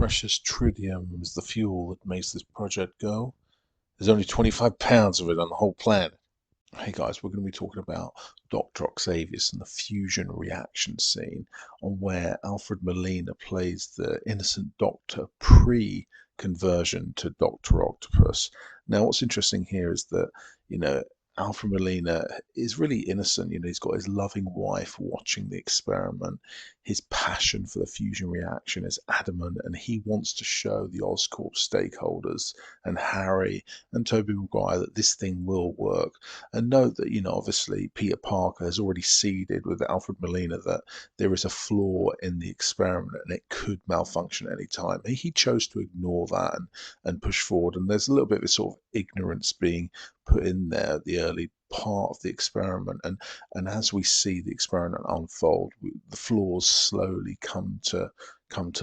precious tritium is the fuel that makes this project go. There's only 25 pounds of it on the whole planet. Hey guys, we're going to be talking about Doctor Octavius and the fusion reaction scene on where Alfred Molina plays the innocent doctor pre-conversion to Doctor Octopus. Now, what's interesting here is that, Alfred Molina is really innocent. He's got his loving wife watching the experiment. His passion for the fusion reaction is adamant, and he wants to show the Oscorp stakeholders and Harry and Tobey Maguire that this thing will work. And note that, obviously Peter Parker has already seeded with Alfred Molina that there is a flaw in the experiment and it could malfunction at any time. He chose to ignore that and push forward. And there's a little bit of a sort of ignorance being put in there at the early part of the experiment. And as we see the experiment unfold, the flaws slowly come to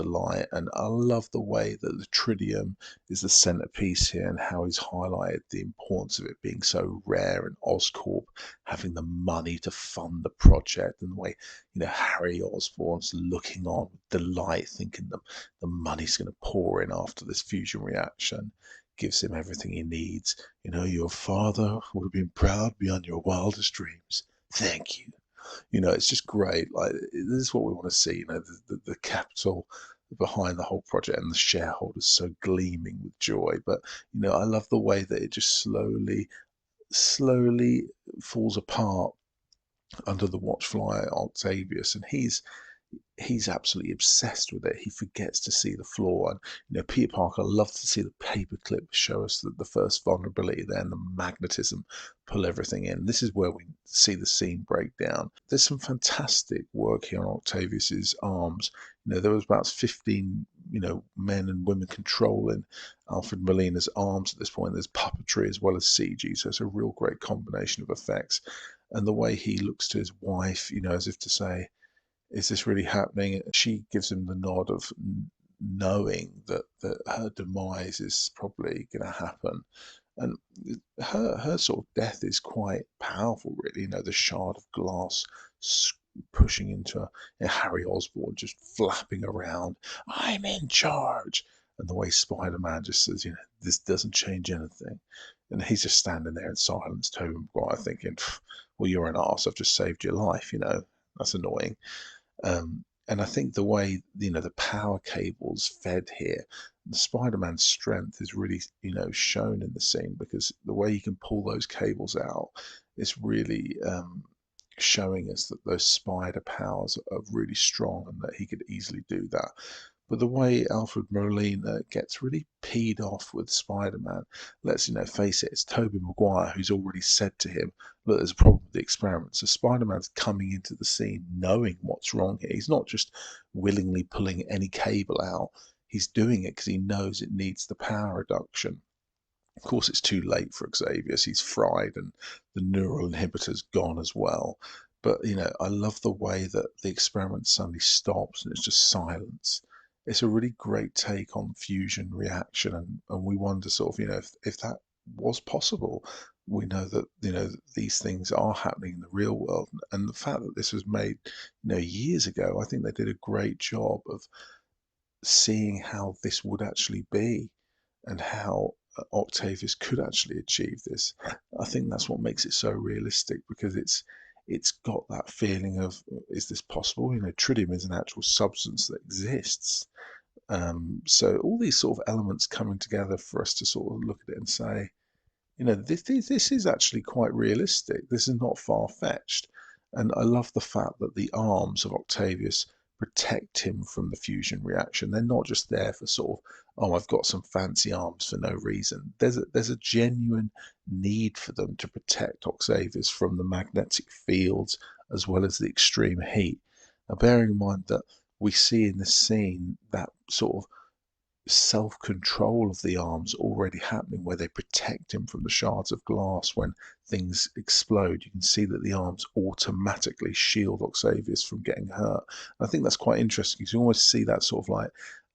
light. And I love the way that the tritium is the centerpiece here and how he's highlighted the importance of it being so rare and Oscorp having the money to fund the project, and the way Harry Osborn's looking on with delight, thinking the money's going to pour in after this fusion reaction. Gives him everything he needs. Your father would have been proud beyond your wildest dreams. Thank you. It's just great. Like, this is what we want to see. The capital behind the whole project and the shareholders so gleaming with joy. But I love the way that it just slowly falls apart under the watchfly Octavius, and he's absolutely obsessed with it. He forgets to see the flaw. And Peter Parker loves to see the paperclip show us the first vulnerability there, and the magnetism pull everything in. This is where we see the scene break down. There's some fantastic work here on Octavius's arms. There was about 15 men and women controlling Alfred Molina's arms at this point. There's puppetry as well as CG, so it's a real great combination of effects. And the way he looks to his wife, as if to say, is this really happening? She gives him the nod of knowing that her demise is probably going to happen. And her sort of death is quite powerful, really. The shard of glass pushing into Harry Osborn just flapping around. I'm in charge. And the way Spider-Man just says, this doesn't change anything. And he's just standing there in silence, Tobey Maguire thinking, well, you're an arse. I've just saved your life, That's annoying. And I think the way the power cables fed here, the Spider-Man's strength is really shown in the scene, because the way he can pull those cables out is really showing us that those spider powers are really strong and that he could easily do that. But the way Alfred Molina gets really peed off with Spider-Man, let's face it, it's Tobey Maguire who's already said to him, look, there's a problem with the experiment. So Spider-Man's coming into the scene knowing what's wrong here. He's not just willingly pulling any cable out. He's doing it because he knows it needs the power reduction. Of course, it's too late for Xavier. He's fried and the neural inhibitor's gone as well. But, I love the way that the experiment suddenly stops and it's just silence. It's a really great take on fusion reaction, and we wonder sort of, if that was possible. We know that, these things are happening in the real world. And the fact that this was made, years ago, I think they did a great job of seeing how this would actually be and how Octavius could actually achieve this. I think that's what makes it so realistic, because it's got that feeling of, is this possible? Tritium is an actual substance that exists. So all these sort of elements coming together for us to sort of look at it and say, this is actually quite realistic. This is not far-fetched. And I love the fact that the arms of Octavius protect him from the fusion reaction. They're not just there for sort of, oh, I've got some fancy arms for no reason. There's a genuine need for them to protect Octavius from the magnetic fields as well as the extreme heat. Now, bearing in mind that we see in this scene that sort of self-control of the arms already happening, where they protect him from the shards of glass when things explode. You can see that the arms automatically shield Octavius from getting hurt. And I think that's quite interesting, because you almost see that sort of like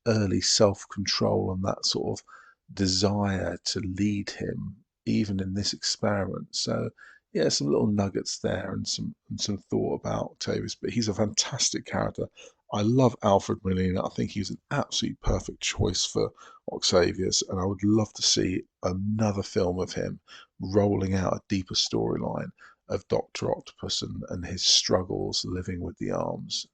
early self-control and that sort of desire to lead him even in this experiment. So yeah, some little nuggets there and some thought about Octavius, but he's a fantastic character. I love Alfred Molina. I think he's an absolutely perfect choice for Octavius, and I would love to see another film of him rolling out a deeper storyline of Doctor Octopus and his struggles living with the arms.